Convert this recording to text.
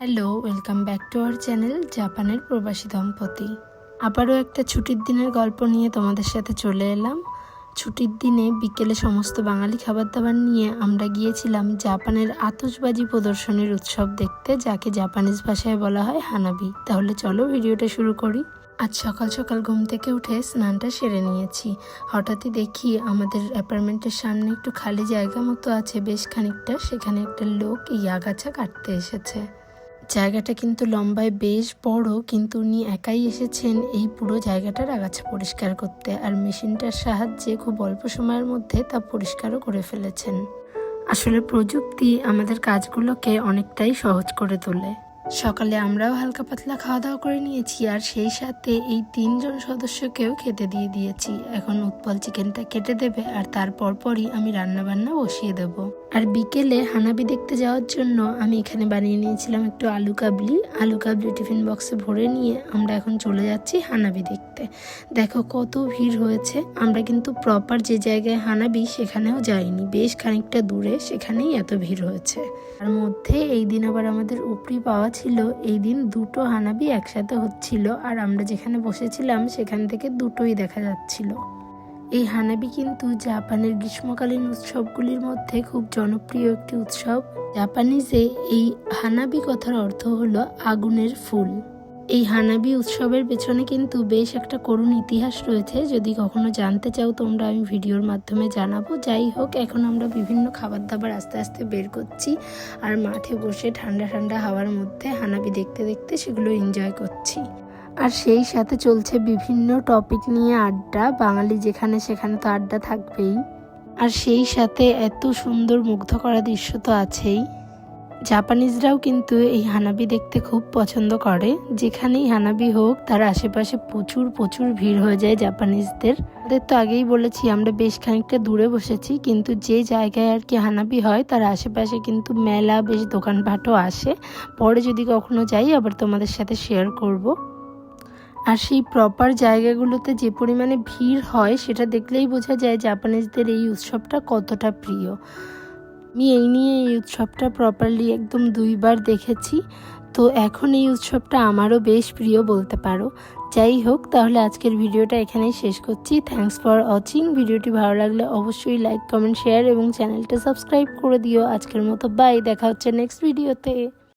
Hello, welcome back to our channel জাপানের প্রবাসী দম্পতি। আবারও একটা ছুটির দিনের গল্প নিয়ে তোমাদের সাথে চলে এলাম। ছুটির দিনে বিকেলে সমস্ত বাঙালি খাবার দাবার নিয়ে আমরা গিয়েছিলাম জাপানের আতশবাজি প্রদর্শনীর উৎসব দেখতে, যাকে জাপানিজ ভাষায় বলা হয় হানাবি। তাহলে চলো ভিডিওটা শুরু করি। আজ সকাল সকাল ঘুম থেকে উঠে স্নানটা সেরে নিয়েছি। হঠাৎই দেখি আমাদের অ্যাপার্টমেন্টের সামনে একটু খালি জায়গা মতো আছে বেশ খানিকটা, সেখানে একটা লোক এই আগাছা কাটতে এসেছে। জায়গাটা কিন্তু লম্বায় বেশ বড়, কিন্তু উনি একাই এসেছেন এই পুরো জায়গাটার আগাছা পরিষ্কার করতে, আর মেশিনটার সাহায্যে খুব অল্প সময়ের মধ্যে তা পরিষ্কারও করে ফেলেছেন। আসলে প্রযুক্তি আমাদের কাজগুলোকে অনেকটাই সহজ করে তোলে। সকালে আমরাও হালকা পাতলা খাওয়া দাওয়া করে নিয়েছি, আর সেই সাথে এই 3 জন সদস্যকেও খেতে দিয়ে দিয়েছি। এখন উৎপল চিকেনটা কেটে দেবে, আর তারপর পরই আমি রান্না বান্না বসিয়ে দেব। আর বিকেলে হানাবি দেখতে যাওয়ার জন্য আমি এখানে বানিয়ে নিয়েছিলাম একটু আলু কাবলি টিফিন বক্সে ভরে নিয়ে আমরা এখন চলে যাচ্ছি হানাবি দেখতে। দেখো কত ভিড় হয়েছে। আমরা কিন্তু প্রপার যে জায়গায় হানাবি সেখানেও যাইনি, বেশ খানিকটা দূরে, সেখানেই এত ভিড় হয়েছে। তার মধ্যে এই দিন আবার আমাদের উপরি পাওয়া ছিল, এই দিন 2টো হানাবি একসাথে হচ্ছিল, আর আমরা যেখানে বসেছিলাম সেখান থেকে দুটোই দেখা যাচ্ছিল। এই হানাবি কিন্তু জাপানের গ্রীষ্মকালীন উৎসবগুলির মধ্যে খুব জনপ্রিয় একটি উৎসব। জাপানিজে এই হানাবি কথার অর্থ হলো আগুনের ফুল। এই হানাবি উৎসবের পেছনে কিন্তু বেশ একটা করুণ ইতিহাস রয়েছে। যদি কখনো জানতে চাও তোমরা, আমি ভিডিওর মাধ্যমে জানাবো। যাই হোক, এখন আমরা বিভিন্ন খাবার দাবার আস্তে আস্তে বের করছি, আর মাঠে বসে ঠান্ডা ঠান্ডা হাওয়ার মধ্যে হানাবি দেখতে দেখতে সেগুলো এনজয় করছি। আর সেই সাথে চলছে বিভিন্ন টপিক নিয়ে আড্ডা। বাঙালি যেখানে সেখানে তো আড্ডা থাকবেই, আর সেই সাথে এত সুন্দর মুগ্ধ করা দৃশ্য তো আছেই। জাপানিজরাও কিন্তু এই হানাবি দেখতে খুব পছন্দ করে। যেখানেই হানাবি হোক তার আশেপাশে প্রচুর প্রচুর ভিড় হয়ে যায় জাপানিজদের। আমাদের তো আগেই বলেছি আমরা বেশ খানিকটা দূরে বসেছি, কিন্তু যে জায়গায় আর কি হানাবি হয় তার আশেপাশে কিন্তু মেলা, বেশ দোকানপাটও আসে। পরে যদি কখনো যাই আবার তোমাদের সাথে শেয়ার করব। আর সেই প্রপার জায়গাগুলোতে যে পরিমাণে ভিড় হয় সেটা দেখলেই বোঝা যায় জাপানিজদের এই উৎসবটা কতটা প্রিয়। আমি এই উৎসবটা প্রপারলি একদম 2বার দেখেছি, তো এখন এই উৎসবটা আমারও বেশ প্রিয় বলতে পারো। যাই হোক, তাহলে আজকের ভিডিওটা এখানেই শেষ করছি। Thanks for watching. ভিডিওটি ভালো লাগলে অবশ্যই লাইক, কমেন্ট, শেয়ার এবং চ্যানেলটা সাবস্ক্রাইব করে দিও। আজকের মতো বাই, দেখা হচ্ছে নেক্সট ভিডিওতে।